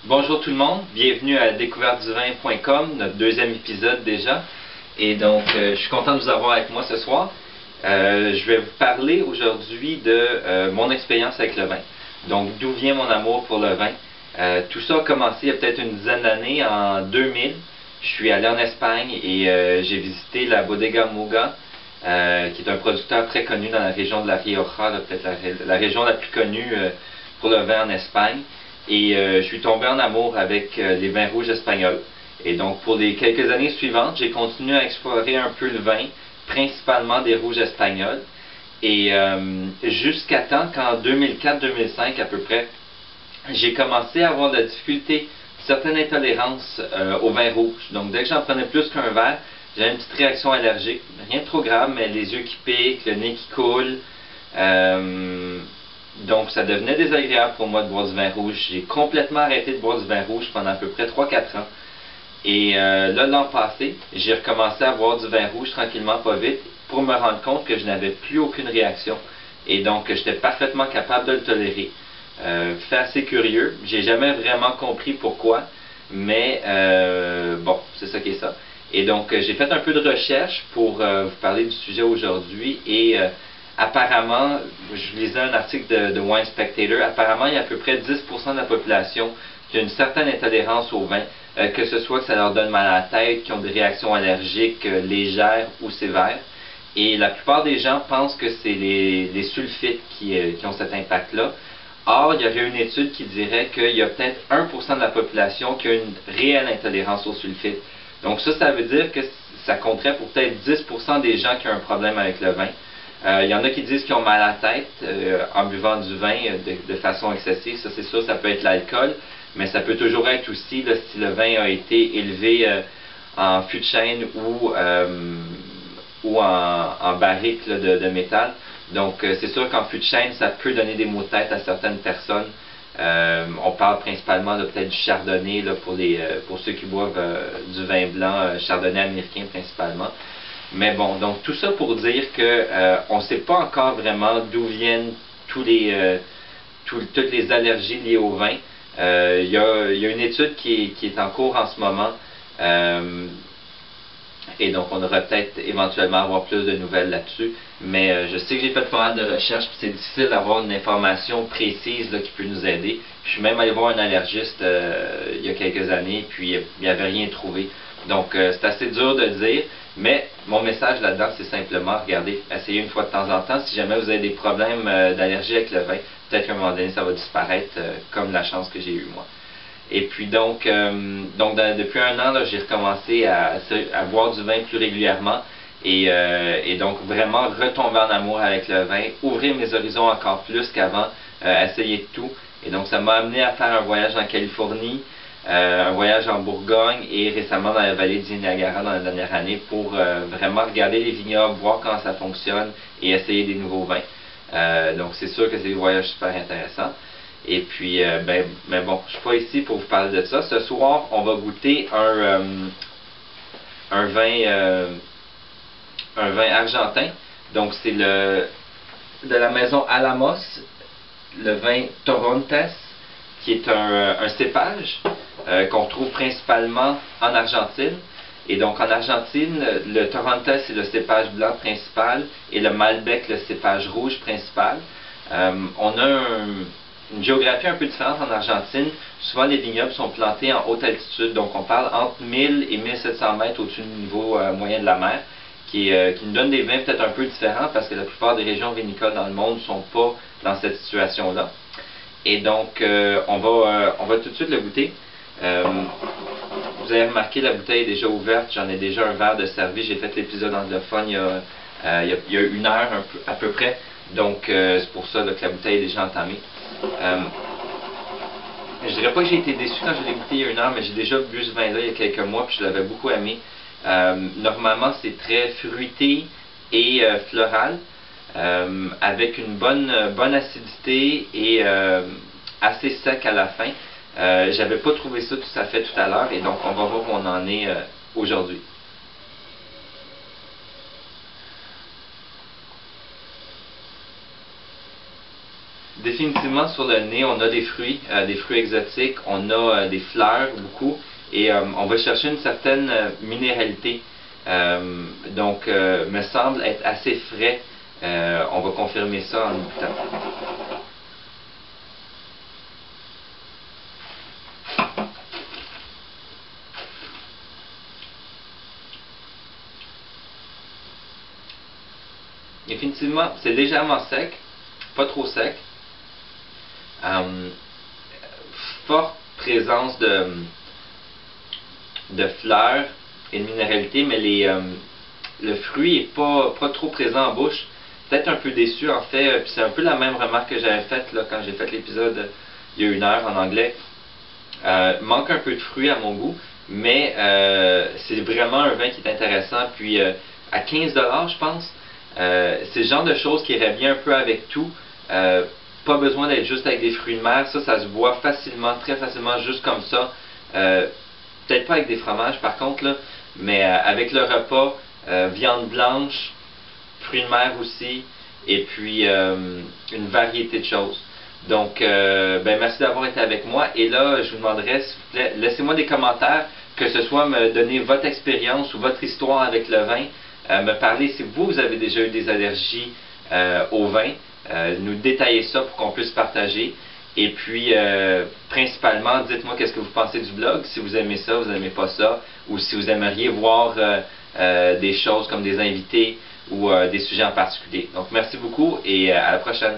Bonjour tout le monde, bienvenue à découverteduvin.com, notre deuxième épisode déjà. Et donc, je suis content de vous avoir avec moi ce soir. Je vais vous parler aujourd'hui de mon expérience avec le vin. Donc, d'où vient mon amour pour le vin. Tout ça a commencé il y a peut-être une dizaine d'années, en 2000. Je suis allé en Espagne et j'ai visité la Bodega Muga, qui est un producteur très connu dans la région de la Rioja, peut-être la région la plus connue pour le vin en Espagne. Et je suis tombé en amour avec les vins rouges espagnols. Et donc, pour les quelques années suivantes, j'ai continué à explorer un peu le vin, principalement des rouges espagnols. Et jusqu'à temps qu'en 2004-2005 à peu près, j'ai commencé à avoir de la difficulté, certaines intolérances au vin rouge. Donc, dès que j'en prenais plus qu'un verre, j'avais une petite réaction allergique. Rien de trop grave, mais les yeux qui piquent, le nez qui coule. Donc, ça devenait désagréable pour moi de boire du vin rouge. J'ai complètement arrêté de boire du vin rouge pendant à peu près 3-4 ans. Et là, l'an passé, j'ai recommencé à boire du vin rouge tranquillement, pas vite, pour me rendre compte que je n'avais plus aucune réaction. Et donc, j'étais parfaitement capable de le tolérer. Fait assez curieux. J'ai jamais vraiment compris pourquoi. Mais bon, c'est ça qui est ça. Et donc, j'ai fait un peu de recherche pour vous parler du sujet aujourd'hui. Et apparemment, je lisais un article de Wine Spectator, apparemment il y a à peu près 10% de la population qui a une certaine intolérance au vin, que ce soit que ça leur donne mal à la tête, qui ont des réactions allergiques légères ou sévères. Et la plupart des gens pensent que c'est les sulfites qui ont cet impact-là. Or, il y aurait une étude qui dirait qu'il y a peut-être 1% de la population qui a une réelle intolérance aux sulfites. Donc ça veut dire que ça compterait pour peut-être 10% des gens qui ont un problème avec le vin. Il y en a qui disent qu'ils ont mal à la tête en buvant du vin de façon excessive. Ça, c'est sûr, ça peut être l'alcool, mais ça peut toujours être aussi là, si le vin a été élevé en fût de chêne ou en barrique là, de métal. Donc, c'est sûr qu'en fût de chêne, ça peut donner des maux de tête à certaines personnes. On parle principalement peut-être du chardonnay là, pour ceux qui boivent du vin blanc, chardonnay américain principalement. Mais bon, donc tout ça pour dire que on ne sait pas encore vraiment d'où viennent toutes les allergies liées au vin. Il y a une étude qui est en cours en ce moment. Et donc, on devrait peut-être éventuellement avoir plus de nouvelles là-dessus. Mais je sais que j'ai fait pas mal de recherches, puis c'est difficile d'avoir une information précise là, qui peut nous aider. Je suis même allé voir un allergiste il y a quelques années, puis il n'y avait rien trouvé. Donc, c'est assez dur de dire. Mais mon message là-dedans, c'est simplement, regardez, essayez une fois de temps en temps. Si jamais vous avez des problèmes d'allergie avec le vin, peut-être qu'à un moment donné, ça va disparaître, comme la chance que j'ai eue moi. Et puis donc depuis un an, j'ai recommencé à boire du vin plus régulièrement et donc vraiment retomber en amour avec le vin, ouvrir mes horizons encore plus qu'avant, essayer de tout. Et donc ça m'a amené à faire un voyage en Californie, un voyage en Bourgogne et récemment dans la vallée du Niagara dans la dernière année pour vraiment regarder les vignobles, voir comment ça fonctionne et essayer des nouveaux vins. Donc c'est sûr que c'est des voyages super intéressants. Et puis, mais bon, je ne suis pas ici pour vous parler de ça. Ce soir, on va goûter un vin argentin. Donc, c'est de la maison Alamos, le vin Torrontés, qui est un cépage qu'on retrouve principalement en Argentine. Et donc, en Argentine, le Torrontés, c'est le cépage blanc principal et le Malbec, le cépage rouge principal. On a une géographie un peu différente en Argentine. Souvent, les vignobles sont plantés en haute altitude, donc on parle entre 1000 et 1700 mètres au-dessus du niveau moyen de la mer, qui nous donne des vins peut-être un peu différents parce que la plupart des régions vinicoles dans le monde ne sont pas dans cette situation-là. Et donc, on va tout de suite le goûter. Vous avez remarqué, la bouteille est déjà ouverte, j'en ai déjà un verre de servi. J'ai fait l'épisode anglophone il y a une heure à peu près, donc c'est pour ça là, que la bouteille est déjà entamée. Je dirais pas que j'ai été déçu quand je l'ai goûté il y a une heure, mais j'ai déjà bu ce vin-là il y a quelques mois, puis je l'avais beaucoup aimé. Normalement, c'est très fruité et floral, avec une bonne acidité et assez sec à la fin. J'avais pas trouvé ça tout à fait tout à l'heure, et donc on va voir où on en est aujourd'hui. définitivement sur le nez, on a des fruits exotiques, on a des fleurs beaucoup, et on va chercher une certaine minéralité. Donc, me semble être assez frais. On va confirmer ça en écoutant. Définitivement, c'est légèrement sec, pas trop sec. Forte présence de fleurs et de minéralité, mais le fruit est pas trop présent en bouche. Peut-être un peu déçu en fait, puis c'est un peu la même remarque que j'avais faite là, quand j'ai fait l'épisode il y a 1 heure en anglais. Manque un peu de fruit à mon goût, mais c'est vraiment un vin qui est intéressant. Puis à 15 $ je pense, c'est le genre de choses qui irait bien un peu avec tout. Pas besoin d'être juste avec des fruits de mer, ça se boit facilement, très facilement, juste comme ça. Peut-être pas avec des fromages par contre, là, mais avec le repas, viande blanche, fruits de mer aussi, et puis une variété de choses. Donc, merci d'avoir été avec moi. Et là, je vous demanderais, s'il vous plaît, laissez-moi des commentaires, que ce soit me donner votre expérience ou votre histoire avec le vin, me parler si vous avez déjà eu des allergies au vin, nous détailler ça pour qu'on puisse partager. Et puis, principalement, dites-moi qu'est-ce que vous pensez du blog, si vous aimez ça, vous n'aimez pas ça, ou si vous aimeriez voir des choses comme des invités ou des sujets en particulier. Donc, merci beaucoup et à la prochaine.